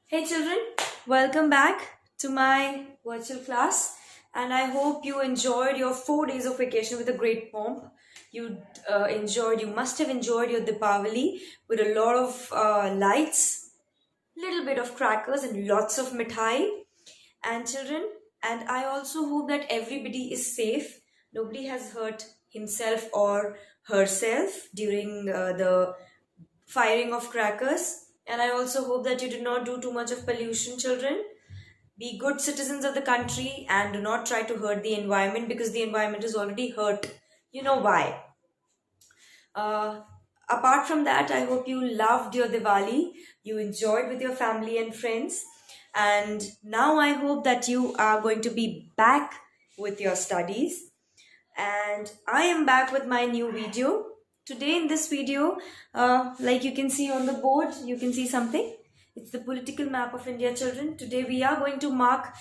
Hey children, welcome back to my virtual class, and I hope you enjoyed your 4 days of vacation with a great pomp. You must have enjoyed your Deepavali with a lot of lights, little bit of crackers and lots of mithai and children. And I also hope that everybody is safe. Nobody has hurt himself or herself during the firing of crackers. And I also hope that you do not do too much of pollution, children. Be good citizens of the country and do not try to hurt the environment because the environment is already hurt. You know why. Uh, Apart from that, I hope you loved your Diwali, you enjoyed with your family and friends. And now I hope that you are going to be back with your studies. And I am back with my new video. Today in this video, like you can see on the board, you can see something. It's the political map of India, children. Today we are going to mark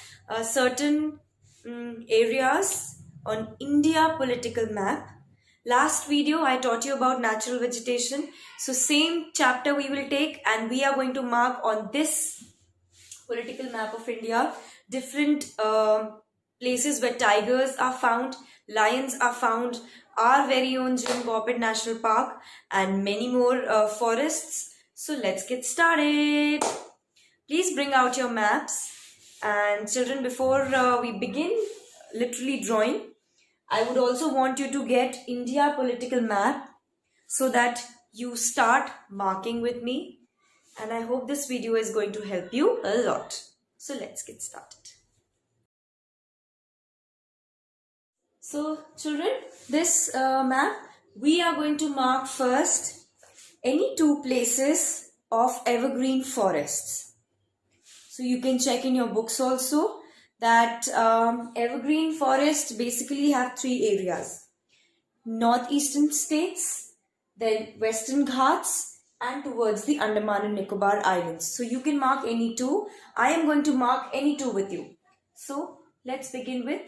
certain areas on India political map. Last video I taught you about natural vegetation. So same chapter we will take and we are going to mark on this political map of India different places where tigers are found, lions are found, our very own Jim Corbett National Park, and many more forests. So let's get started. Please bring out your maps. And children, before we begin literally drawing, I would also want you to get India political map so that you start marking with me. And I hope this video is going to help you a lot. So let's get started. So children, this map, we are going to mark first any two places of evergreen forests. So you can check in your books also that evergreen forests basically have three areas. Northeastern states, then Western Ghats, and towards the Andaman and Nicobar Islands. So you can mark any two. I am going to mark any two with you. So let's begin with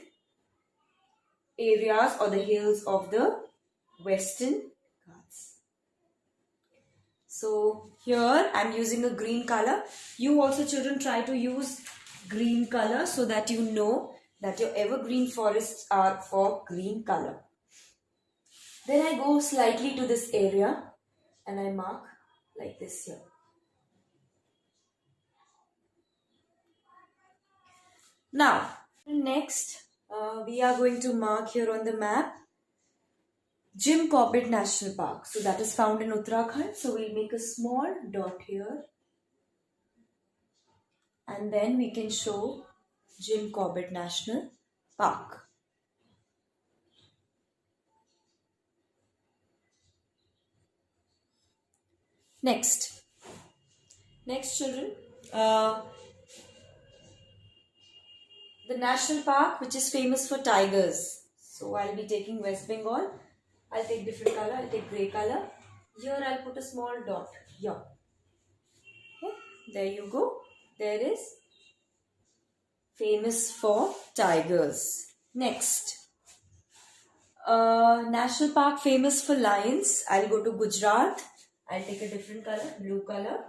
areas or the hills of the Western Ghats. So here I'm using a green color. You also children try to use green color so that you know that your evergreen forests are for green color. Then I go slightly to this area and I mark like this here. Now, next we are going to mark here on the map Jim Corbett National Park. So that is found in Uttarakhand. So we'll make a small dot here. And then we can show Jim Corbett National Park. Next children, the national park which is famous for tigers. So I'll be taking West Bengal. I'll take different color. I'll take grey color. Here I'll put a small dot. Here. Okay. There you go. There is famous for tigers. Next. National park famous for lions. I'll go to Gujarat. I'll take a different color, blue color.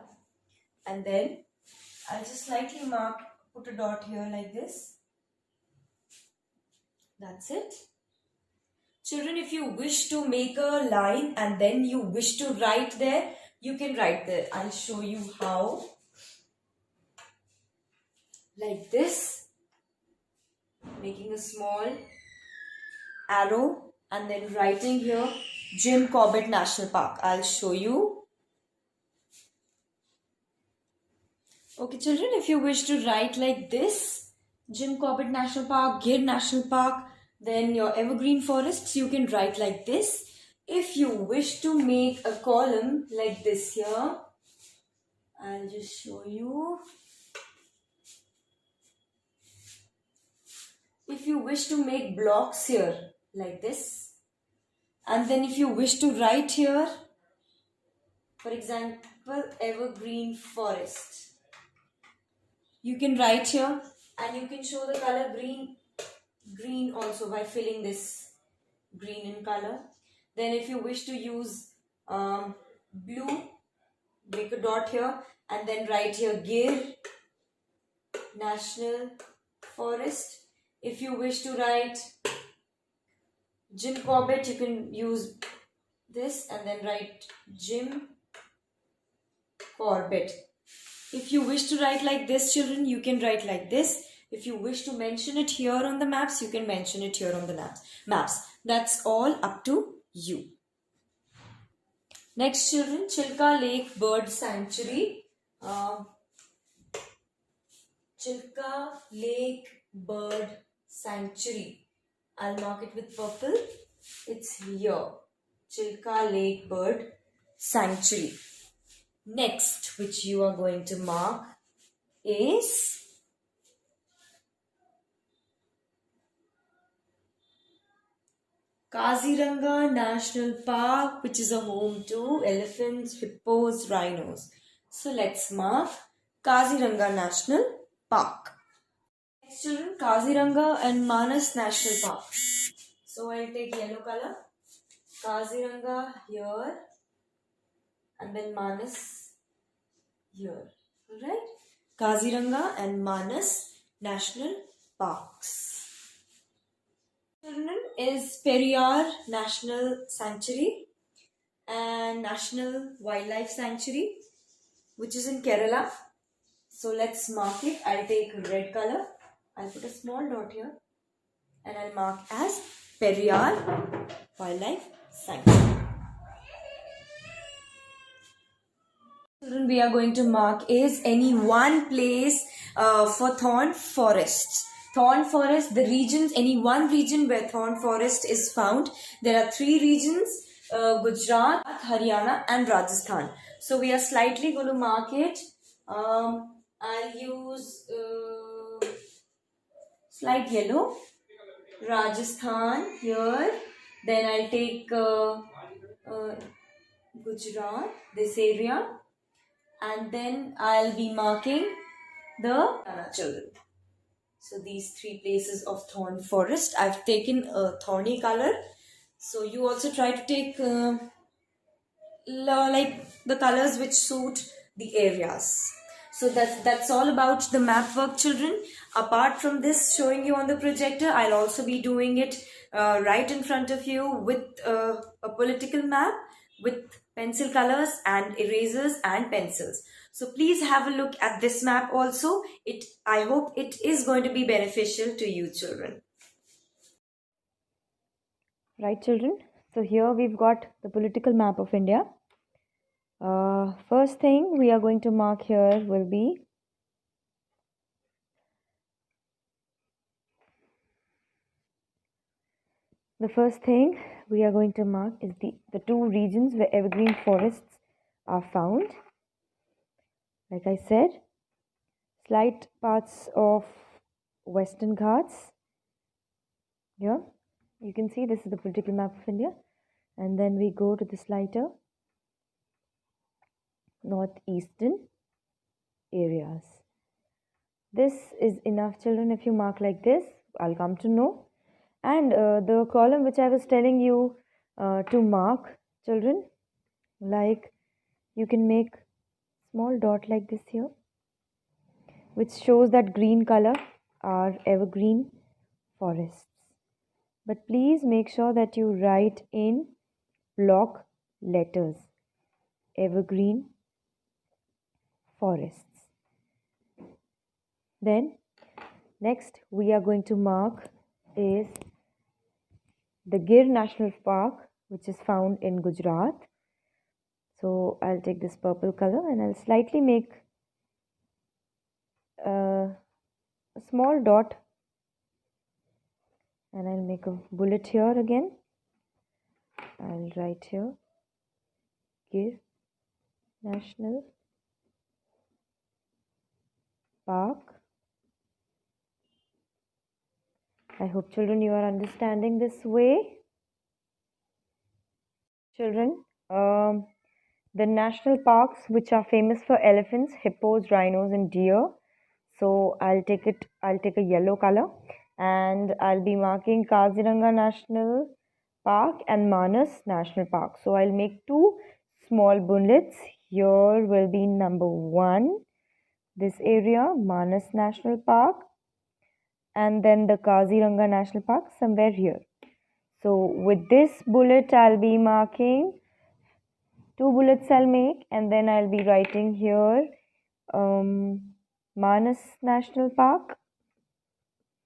And then I'll just slightly mark, put a dot here like this. That's it. Children, if you wish to make a line and then you wish to write there, you can write there. I'll show you how. Like this. Making a small arrow and then writing here Jim Corbett National Park. I'll show you. Okay children, if you wish to write like this, Jim Corbett National Park, Gir National Park, then your evergreen forests, you can write like this. If you wish to make a column like this here, I'll just show you. If you wish to make blocks here like this, and then if you wish to write here, for example, evergreen forest, you can write here and you can show the color green also by filling this green in color. Then if you wish to use blue, make a dot here and then write here Gir National Forest. If you wish to write Jim Corbett, you can use this and then write Jim Corbett. If you wish to write like this, children, you can write like this. If you wish to mention it here on the maps, you can mention it here on the maps. That's all up to you. Next, children, Chilka Lake Bird Sanctuary. Chilka Lake Bird Sanctuary. I'll mark it with purple. It's here. Chilka Lake Bird Sanctuary. Next, which you are going to mark is Kaziranga National Park, which is a home to elephants, hippos, rhinos. So let's mark Kaziranga National Park. Next, children, Kaziranga and Manas National Park. So I'll take yellow color. Kaziranga here and then Manas here. Alright? Kaziranga and Manas National Parks. Children, is Periyar National Sanctuary and National Wildlife Sanctuary, which is in Kerala. So let's mark it. I'll take red color. I'll put a small dot here and I'll mark as Periyar Wildlife Sanctuary. Children, we are going to mark is any one place for thorn forests. Thorn forest, the regions, any one region where thorn forest is found. There are 3 regions, Gujarat, Haryana and Rajasthan. So we are slightly going to mark it. I'll use slight yellow. Rajasthan here. Then I'll take Gujarat, this area. And then I'll be marking the children. So these 3 places of thorn forest. I've taken a thorny color. So you also try to take like the colors which suit the areas. So that's all about the map work, children. Apart from this showing you on the projector, I'll also be doing it right in front of you with a political map with pencil colors and erasers and pencils. So please have a look at this map also. I hope it is going to be beneficial to you, children. Right, children. So here we've got the political map of India. First thing we are going to mark here will be the 2 regions where evergreen forests are found. Like I said, slight parts of Western Ghats. Here, you can see this is the political map of India. And then we go to the slighter northeastern areas. This is enough, children. If you mark like this, I'll come to know. And the column which I was telling you to mark, children, like you can make small dot like this here, which shows that green color are evergreen forests. But please make sure that you write in block letters, evergreen forests. Then next we are going to mark is the Gir National Park, which is found in Gujarat. So I'll take this purple color and I'll slightly make a small dot and I'll make a bullet here again. I'll write here Gir National Park. I hope, children, you are understanding this way. Children, the national parks which are famous for elephants, hippos, rhinos and deer. So I'll take a yellow color and I'll be marking Kaziranga National Park and Manas National Park. So I'll make 2 small bullets. Here will be number 1, this area, Manas National Park, and then the Kaziranga National Park somewhere here. So with this bullet, I'll be marking 2 bullets I'll make, and then I'll be writing here Manas National Park.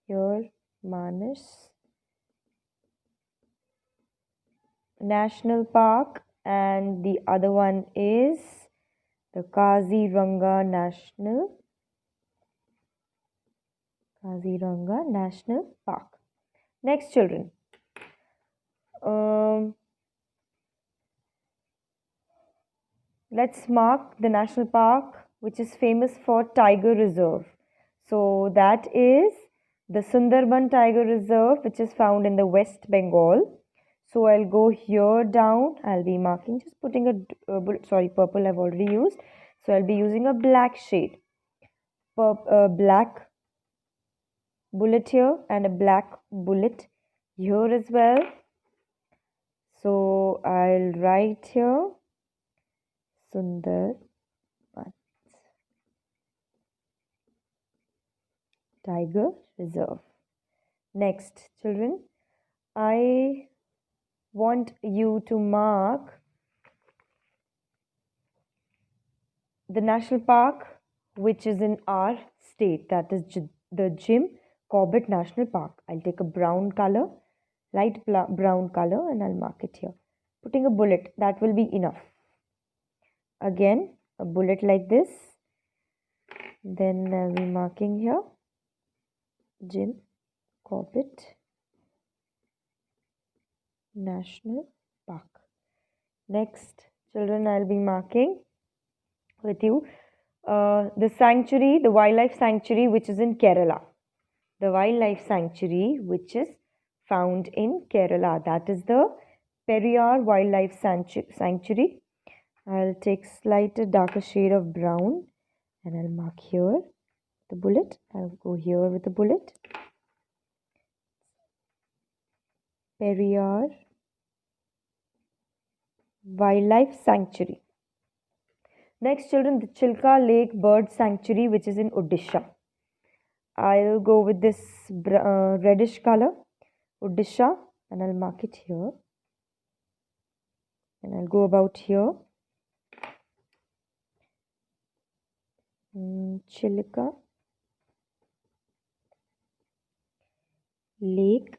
Here, Manas National Park, and the other one is the Kaziranga National Park. Next, children. Let's mark the national park which is famous for Tiger Reserve. So that is the Sundarban Tiger Reserve, which is found in the West Bengal. So I'll go here down. I'll be marking, just putting a purple I've already used. So I'll be using a black shade, black bullet here and a black bullet here as well. So I'll write here Sundarban Tiger Reserve. Next, children, I want you to mark the national park which is in our state, that is the Jim Corbett National Park. I'll take a brown color, light brown color, and I'll mark it here. Putting a bullet, that will be enough. Again, a bullet like this. Then I'll be marking here Jim Corbett National Park. Next, children, I'll be marking with you the sanctuary, the wildlife sanctuary which is in Kerala. The wildlife sanctuary which is found in Kerala, that is the Periyar Wildlife Sanctuary. I'll take slightly darker shade of brown and I'll mark here the bullet. I'll go here with the bullet. Periyar Wildlife Sanctuary. Next, children, the Chilka Lake Bird Sanctuary which is in Odisha. I'll go with this reddish color, Odisha, and I'll mark it here. And I'll go about here. Chilka Lake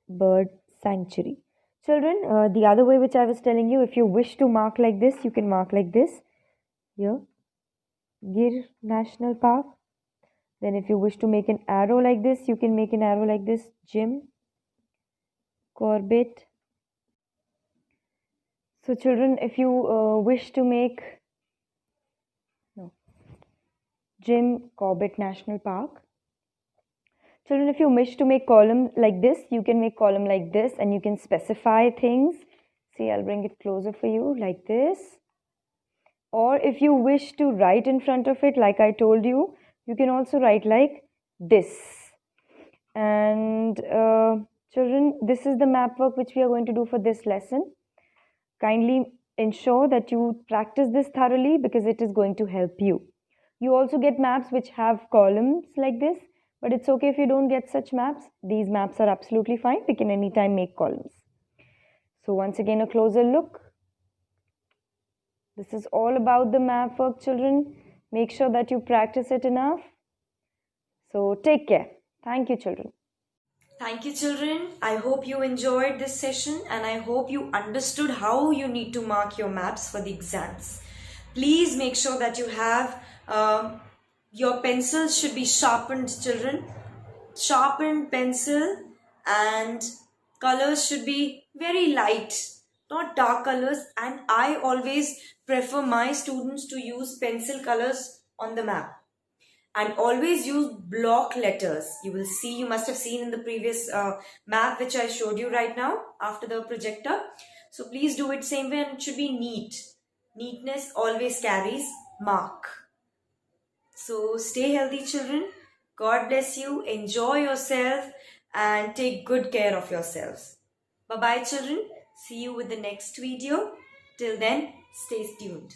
Bird Sanctuary. Children, the other way which I was telling you, if you wish to mark like this, you can mark like this. Here, Gir National Park. Then if you wish to make an arrow like this, you can make an arrow like this. Jim Corbett. So children, if you wish to make Jim Corbett National Park. Children, if you wish to make column like this, you can make column like this and you can specify things. See, I'll bring it closer for you like this. Or if you wish to write in front of it, like I told you, you can also write like this. And children, this is the map work which we are going to do for this lesson. Kindly ensure that you practice this thoroughly because it is going to help you. You also get maps which have columns like this, but it's okay if you don't get such maps. These maps are absolutely fine. We can anytime make columns. So once again, a closer look. This is all about the map work, children. Make sure that you practice it enough. So take care. Thank you, children. Thank you, children. I hope you enjoyed this session and I hope you understood how you need to mark your maps for the exams. Please make sure that you have your pencils should be sharpened, children. Sharpened pencil, and colors should be very light, not dark colors. And I always prefer my students to use pencil colors on the map. And always use block letters. You will see, you must have seen in the previous map which I showed you right now after the projector. So please do it same way, and it should be neat. Neatness always carries mark. So stay healthy, children. God bless you. Enjoy yourself and take good care of yourselves. Bye-bye, children. See you with the next video. Till then, stay tuned.